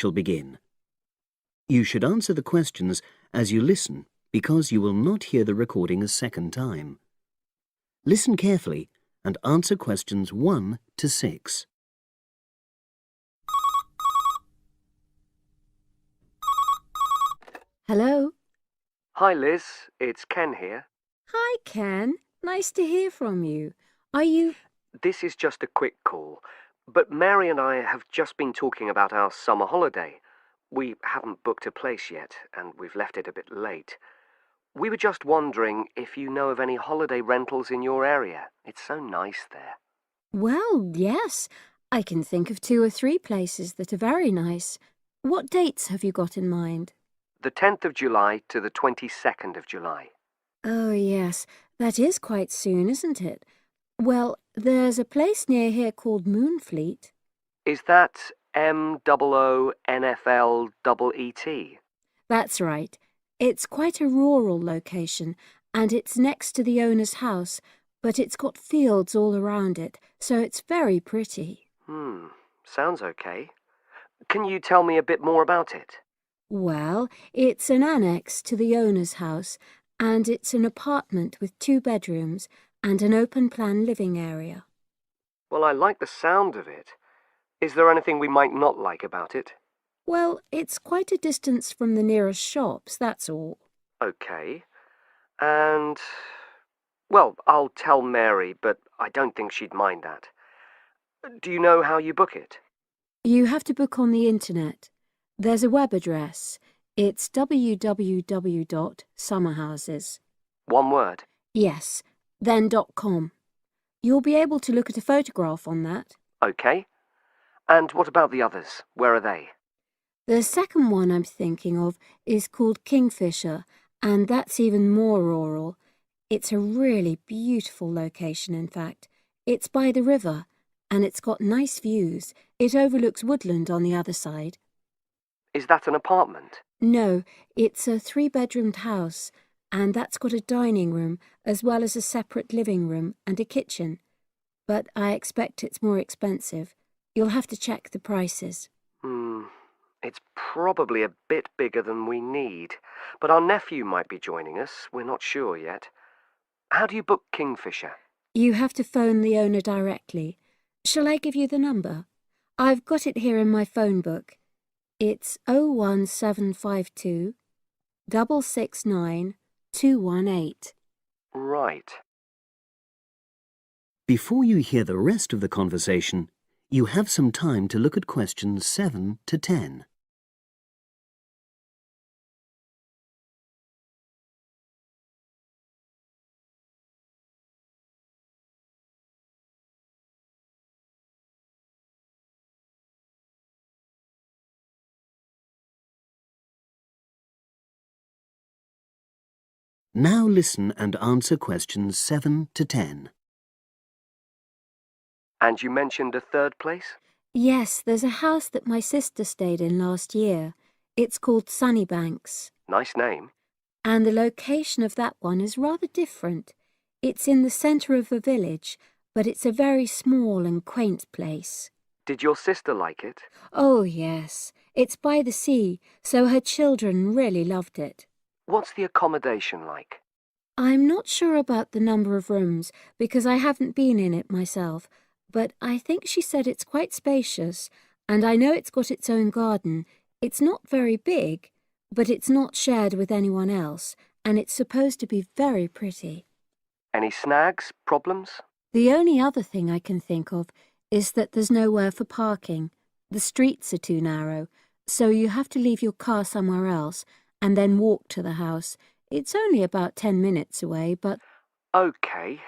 shall begin. You should answer the questions as you listen because you will not hear the recording a second time. Listen carefully and answer questions 1 to 6. Hello? Hi Liz, it's Ken here. Hi, Ken. Nice to hear from you. Are you... This is just a quick call, but Mary and I have just been talking about our summer holiday. We haven't booked a place yet, and we've left it a bit late. We were just wondering if you know of any holiday rentals in your area. It's so nice there. Well, yes. I can think of 2 or 3 places that are very nice. What dates have you got in mind? The 10th of July to the 22nd of July. Oh, yes. That is quite soon, isn't it? Well, there's a place near here called Moonfleet. Is that MOONFLEET? That's right. It's quite a rural location, and it's next to the owner's house, but it's got fields all around it, so it's very pretty. Sounds okay. Can you tell me a bit more about it? Well, it's an annex to the owner's house, and it's an apartment with 2 bedrooms and an open-plan living area. Well, I like the sound of it. Is there anything we might not like about it? Well, it's quite a distance from the nearest shops, that's all. Okay. And... well, I'll tell Mary, but I don't think she'd mind that. Do you know how you book it? You have to book on the internet. There's a web address. It's www.summerhouses. One word? Yes, then .com. You'll be able to look at a photograph on that. Okay. And what about the others? Where are they? The second one I'm thinking of is called Kingfisher, and that's even more rural. It's a really beautiful location, in fact. It's by the river, and it's got nice views. It overlooks woodland on the other side. Is that an apartment? No, it's a 3-bedroomed house, and that's got a dining room as well as a separate living room and a kitchen. But I expect it's more expensive. You'll have to check the prices. It's probably a bit bigger than we need, but our nephew might be joining us. We're not sure yet. How do you book Kingfisher? You have to phone the owner directly. Shall I give you the number? I've got it here in my phone book. It's 01752 669 218. Right. Before you hear the rest of the conversation, you have some time to look at questions 7 to 10. Now listen and answer questions 7 to 10. And you mentioned a third place? Yes, there's a house that my sister stayed in last year. It's called Sunnybanks. Nice name. And the location of that one is rather different. It's in the centre of a village, but it's a very small and quaint place. Did your sister like it? Oh, yes. It's by the sea, so her children really loved it. What's the accommodation like? I'm not sure about the number of rooms, because I haven't been in it myself, but I think she said it's quite spacious, and I know it's got its own garden. It's not very big, but it's not shared with anyone else, and it's supposed to be very pretty. Any snags? Problems? The only other thing I can think of is that there's nowhere for parking. The streets are too narrow, so you have to leave your car somewhere else and then walk to the house. It's only about 10 minutes away, but... Okay.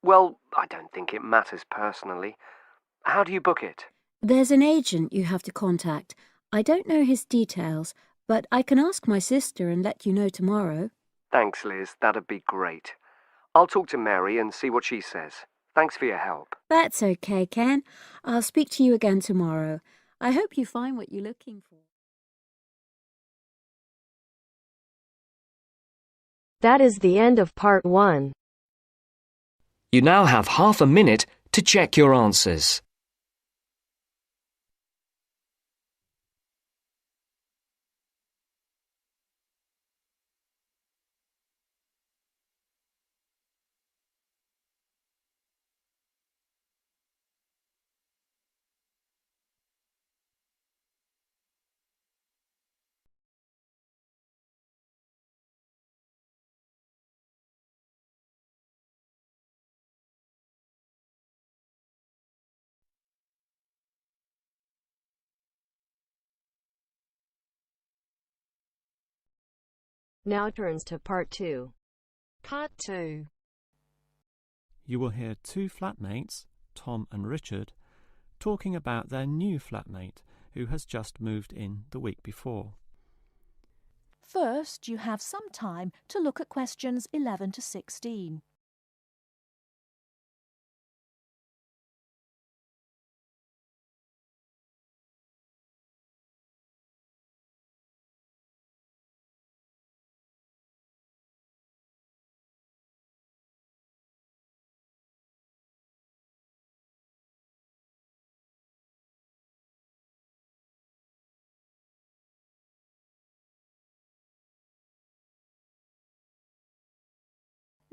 Well, I don't think it matters personally. How do you book it? There's an agent you have to contact. I don't know his details, but I can ask my sister and let you know tomorrow. Thanks, Liz. That'd be great. I'll talk to Mary and see what she says. Thanks for your help. That's okay, Ken. I'll speak to you again tomorrow. I hope you find what you're looking for. That is the end of part 1. You now have half a minute to check your answers. Now turns to part 2. Part 2. You will hear two flatmates, Tom and Richard, talking about their new flatmate who has just moved in the week before. First, you have some time to look at questions 11 to 16.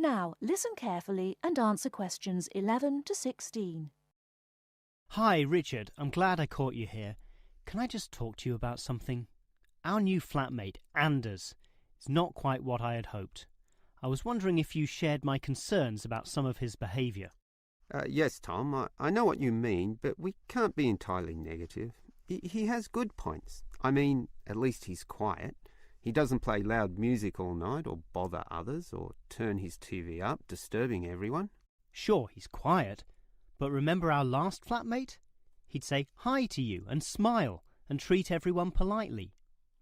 Now, listen carefully and answer questions 11 to 16. Hi, Richard. I'm glad I caught you here. Can I just talk to you about something? Our new flatmate, Anders, is not quite what I had hoped. I was wondering if you shared my concerns about some of his behaviour. Yes, Tom, I know what you mean, but we can't be entirely negative. He has good points. I mean, at least he's quiet. He doesn't play loud music all night or bother others or turn his TV up, disturbing everyone. Sure, he's quiet, but remember our last flatmate? He'd say hi to you and smile and treat everyone politely.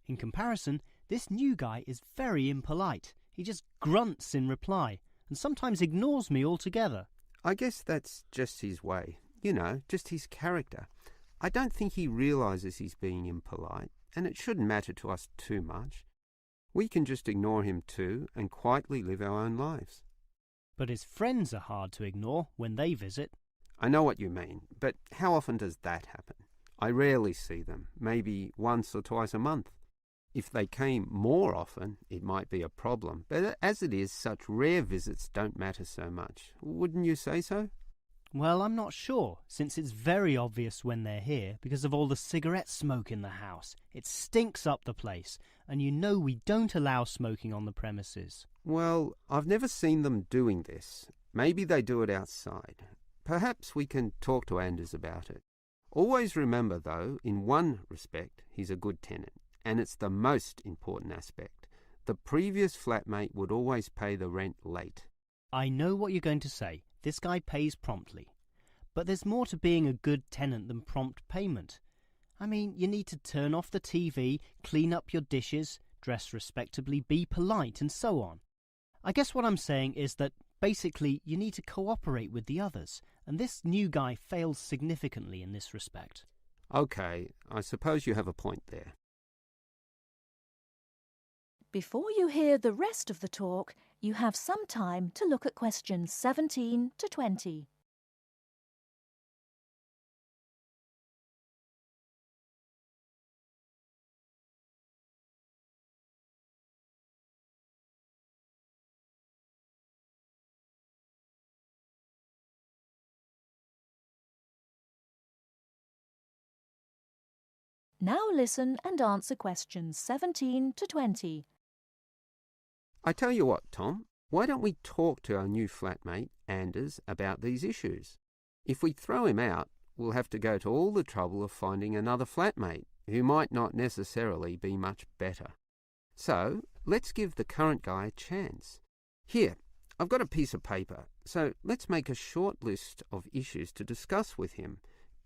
In comparison, this new guy is very impolite. He just grunts in reply and sometimes ignores me altogether. I guess that's just his way. You know, just his character. I don't think he realises he's being impolite, and it shouldn't matter to us too much. We can just ignore him too and quietly live our own lives. But his friends are hard to ignore when they visit. I know what you mean, but how often does that happen? I rarely see them, maybe once or twice a month. If they came more often, it might be a problem, but as it is, such rare visits don't matter so much. Wouldn't you say so? Well, I'm not sure, since it's very obvious when they're here because of all the cigarette smoke in the house. It stinks up the place, and you know we don't allow smoking on the premises. Well, I've never seen them doing this. Maybe they do it outside. Perhaps we can talk to Anders about it. Always remember, though, in one respect, he's a good tenant, and it's the most important aspect. The previous flatmate would always pay the rent late. I know what you're going to say. This guy pays promptly. But there's more to being a good tenant than prompt payment. I mean, you need to turn off the TV, clean up your dishes, dress respectably, be polite, and so on. I guess what I'm saying is that basically you need to cooperate with the others, and this new guy fails significantly in this respect. Okay, I suppose you have a point there. Before you hear the rest of the talk, you have some time to look at questions 17 to 20. Now listen and answer questions 17 to 20. I tell you what, Tom, why don't we talk to our new flatmate, Anders, about these issues? If we throw him out, we'll have to go to all the trouble of finding another flatmate who might not necessarily be much better. So, let's give the current guy a chance. Here, I've got a piece of paper, so let's make a short list of issues to discuss with him.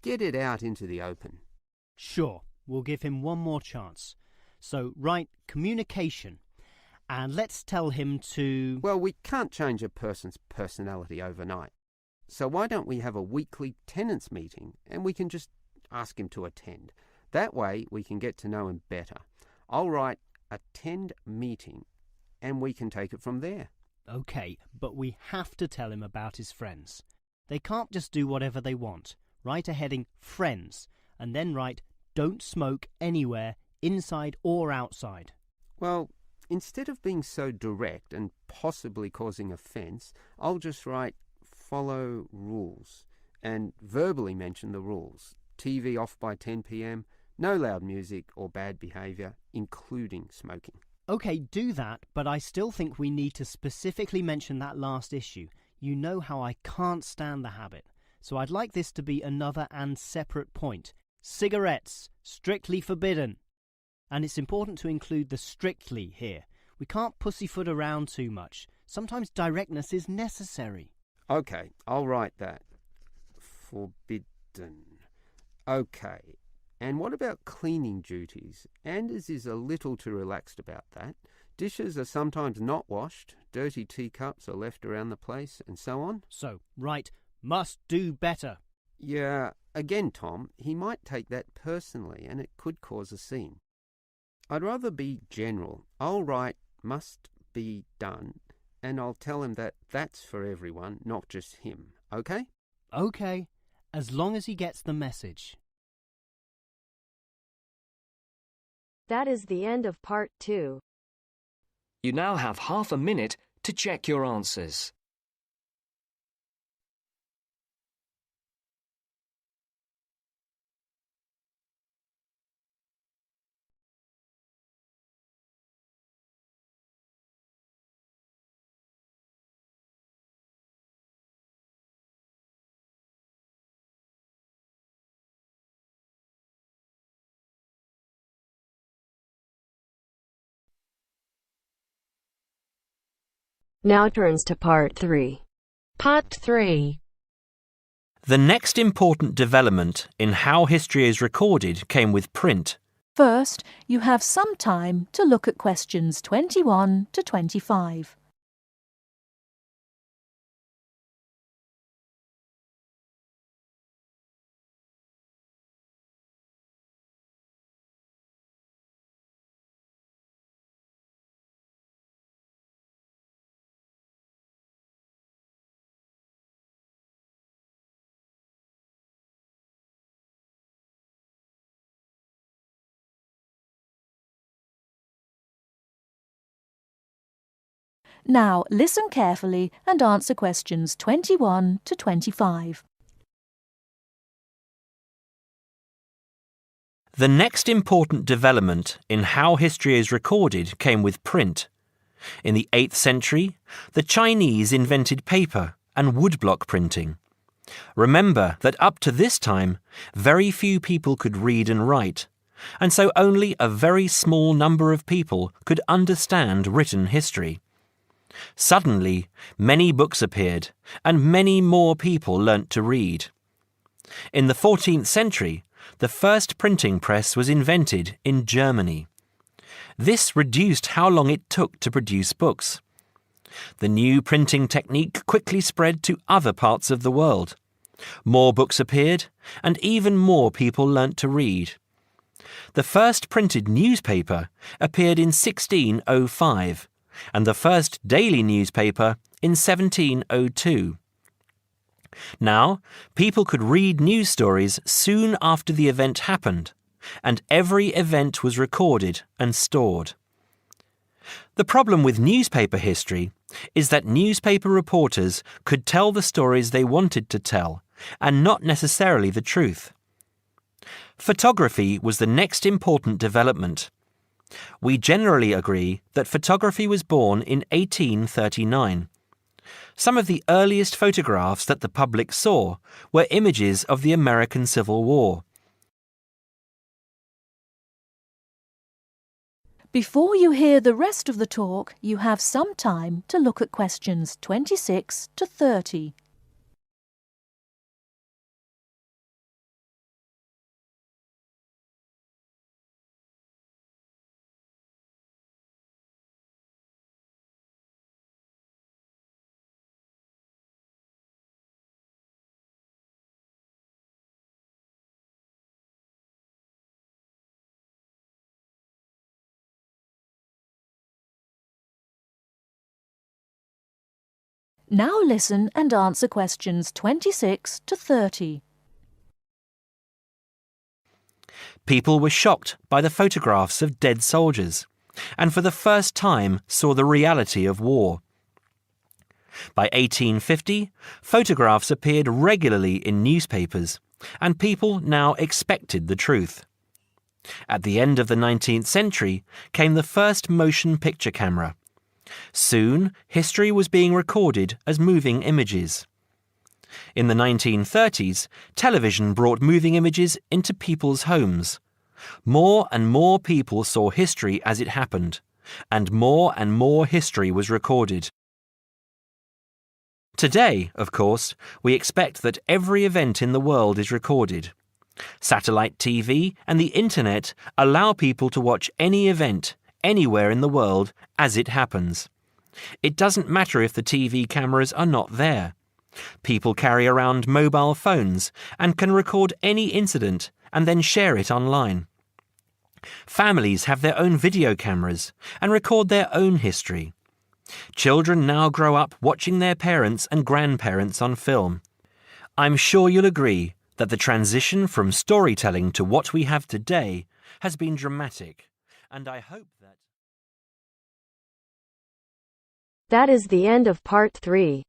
Get it out into the open. Sure, we'll give him one more chance. So, write communication. And let's tell him to... Well, we can't change a person's personality overnight. So why don't we have a weekly tenants meeting and we can just ask him to attend. That way we can get to know him better. I'll write attend meeting and we can take it from there. OK, but we have to tell him about his friends. They can't just do whatever they want. Write a heading friends and then write don't smoke anywhere, inside or outside. Well, instead of being so direct and possibly causing offence, I'll just write follow rules and verbally mention the rules. TV off by 10 p.m, no loud music or bad behaviour, including smoking. OK, do that, but I still think we need to specifically mention that last issue. You know how I can't stand the habit, so I'd like this to be another and separate point. Cigarettes, strictly forbidden. And it's important to include the strictly here, We can't pussyfoot around too much. Sometimes directness is necessary. OK, I'll write that. Forbidden. OK. And what about cleaning duties? Anders is a little too relaxed about that. Dishes are sometimes not washed, dirty teacups are left around the place, and so on. So, write, must do better. Yeah, again, Tom, he might take that personally and it could cause a scene. I'd rather be general. I'll write must be done and I'll tell him that that's for everyone, not just him. OK? OK, as long as he gets the message. That is the end of part 2. You now have half a minute to check your answers. Now turns to part 3. Part 3. The next important development in how history is recorded came with print. First, you have some time to look at questions 21 to 25. Now listen carefully and answer questions 21 to 25. The next important development in how history is recorded came with print. In the 8th century, the Chinese invented paper and woodblock printing. Remember that up to this time, very few people could read and write, and so only a very small number of people could understand written history. Suddenly, many books appeared, and many more people learnt to read. In the 14th century, the first printing press was invented in Germany. This reduced how long it took to produce books. The new printing technique quickly spread to other parts of the world. More books appeared, and even more people learnt to read. The first printed newspaper appeared in 1605, and the first daily newspaper in 1702. Now, people could read news stories soon after the event happened, and every event was recorded and stored. The problem with newspaper history is that newspaper reporters could tell the stories they wanted to tell, and not necessarily the truth. Photography was the next important development. We generally agree that photography was born in 1839. Some of the earliest photographs that the public saw were images of the American Civil War. Before you hear the rest of the talk, you have some time to look at questions 26 to 30. Now listen and answer questions 26 to 30. People were shocked by the photographs of dead soldiers, and for the first time saw the reality of war. By 1850, photographs appeared regularly in newspapers, and people now expected the truth. At the end of the 19th century came the first motion picture camera. Soon, history was being recorded as moving images. In the 1930s, television brought moving images into people's homes. More and more people saw history as it happened, and more history was recorded. Today, of course, we expect that every event in the world is recorded. Satellite TV and the Internet allow people to watch any event, anywhere in the world, as it happens. It doesn't matter if the TV cameras are not there. People carry around mobile phones and can record any incident and then share it online. Families have their own video cameras and record their own history. Children now grow up watching their parents and grandparents on film. I'm sure you'll agree that the transition from storytelling to what we have today has been dramatic, and I hope that... That is the end of part 3.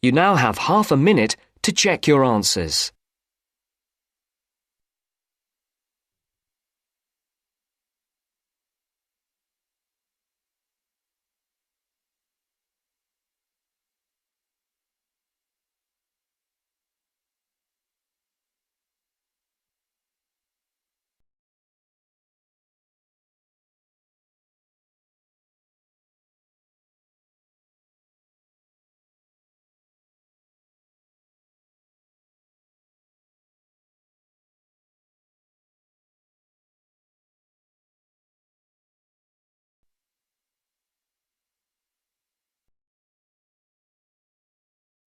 You now have half a minute to check your answers.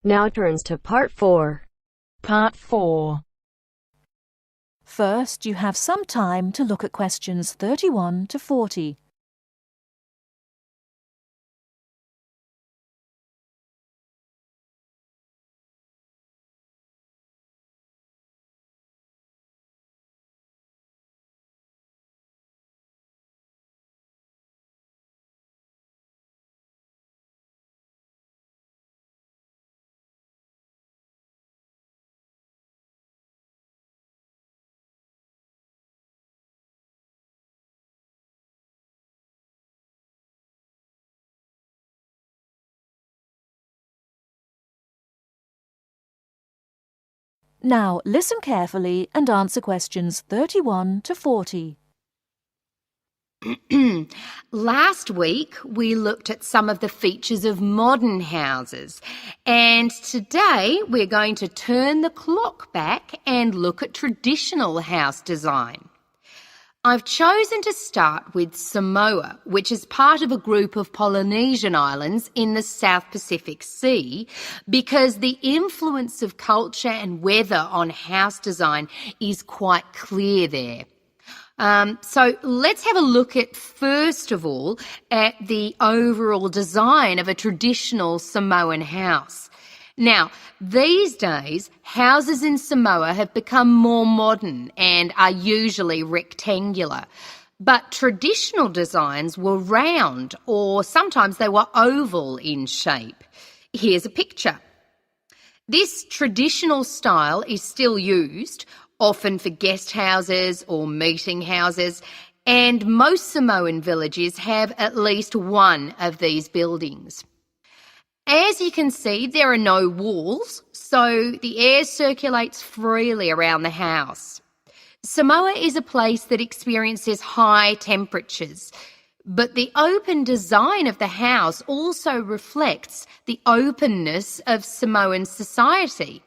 Now turns to part 4. Part 4. First, you have some time to look at questions 31 to 40. Now, listen carefully and answer questions 31 to 40. Last week, we looked at some of the features of modern houses, and today we're going to turn the clock back and look at traditional house design. I've chosen to start with Samoa, which is part of a group of Polynesian islands in the South Pacific Sea, because the influence of culture and weather on house design is quite clear there. So let's have a look at, first of all, at the overall design of a traditional Samoan house. Now, these days, houses in Samoa have become more modern and are usually rectangular. But traditional designs were round, or sometimes they were oval in shape. Here's a picture. This traditional style is still used, often for guest houses or meeting houses, and most Samoan villages have at least one of these buildings. As you can see, there are no walls, so the air circulates freely around the house. Samoa is a place that experiences high temperatures, but the open design of the house also reflects the openness of Samoan society.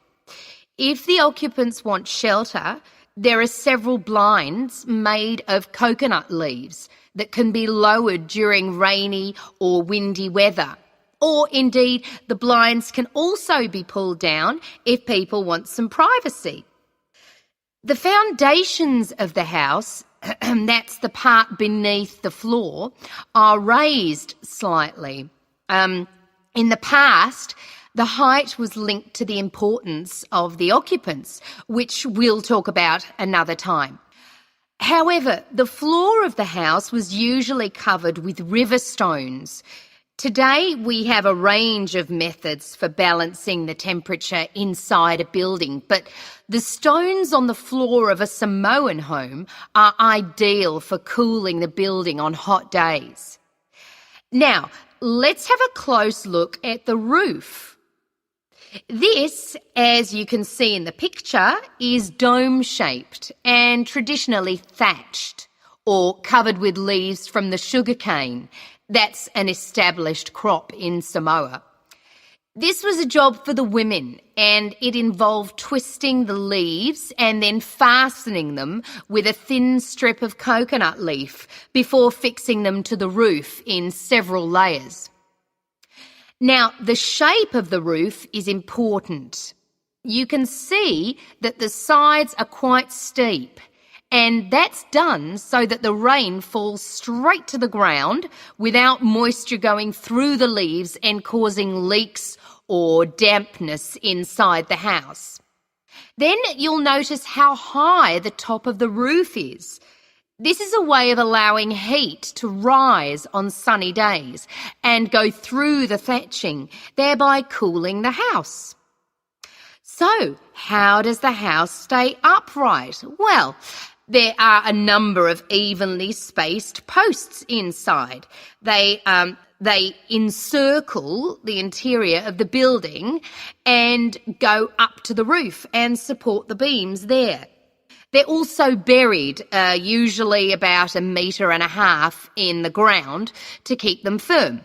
If the occupants want shelter, there are several blinds made of coconut leaves that can be lowered during rainy or windy weather. Or indeed, the blinds can also be pulled down if people want some privacy. The foundations of the house, that's the part beneath the floor, are raised slightly. In the past, the height was linked to the importance of the occupants, which we'll talk about another time. However, the floor of the house was usually covered with river stones. Today, we have a range of methods for balancing the temperature inside a building, but the stones on the floor of a Samoan home are ideal for cooling the building on hot days. Now, let's have a close look at the roof. This, as you can see in the picture, is dome-shaped and traditionally thatched, or covered with leaves from the sugarcane. That's an established crop in Samoa. This was a job for the women, and it involved twisting the leaves and then fastening them with a thin strip of coconut leaf before fixing them to the roof in several layers. Now, the shape of the roof is important. You can see that the sides are quite steep, and that's done so that the rain falls straight to the ground without moisture going through the leaves and causing leaks or dampness inside the house. Then you'll notice how high the top of the roof is. This is a way of allowing heat to rise on sunny days and go through the thatching, thereby cooling the house. So, how does the house stay upright? Well, there are a number of evenly spaced posts inside. They encircle the interior of the building and go up to the roof and support the beams there. They're also buried, usually about 1.5 meters in the ground to keep them firm.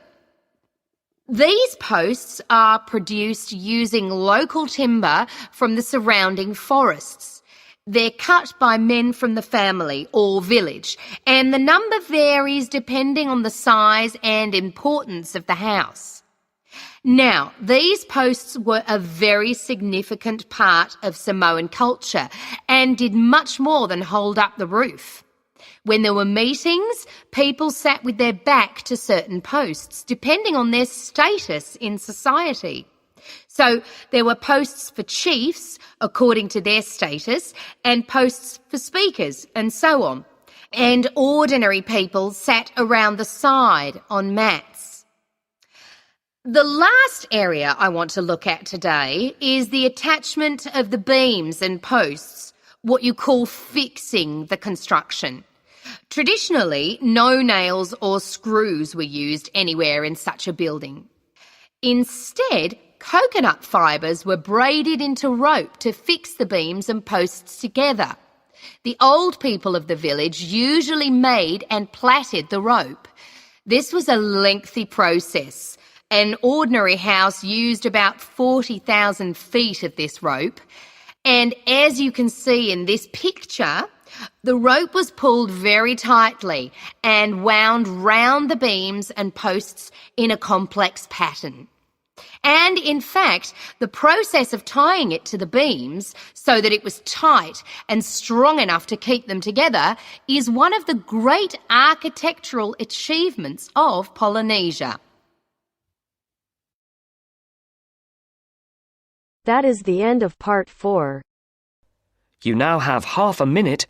These posts are produced using local timber from the surrounding forests. They're cut by men from the family or village, and the number varies depending on the size and importance of the house. Now, these posts were a very significant part of Samoan culture and did much more than hold up the roof. When there were meetings, people sat with their back to certain posts, depending on their status in society. So there were posts for chiefs, according to their status, and posts for speakers, and so on. And ordinary people sat around the side on mats. The last area I want to look at today is the attachment of the beams and posts, what you call fixing the construction. Traditionally, no nails or screws were used anywhere in such a building. Instead, coconut fibres were braided into rope to fix the beams and posts together. The old people of the village usually made and plaited the rope. This was a lengthy process. An ordinary house used about 40,000 feet of this rope. And as you can see in this picture, the rope was pulled very tightly and wound round the beams and posts in a complex pattern. And in fact, the process of tying it to the beams so that it was tight and strong enough to keep them together is one of the great architectural achievements of Polynesia. That is the end of part 4. You now have half a minute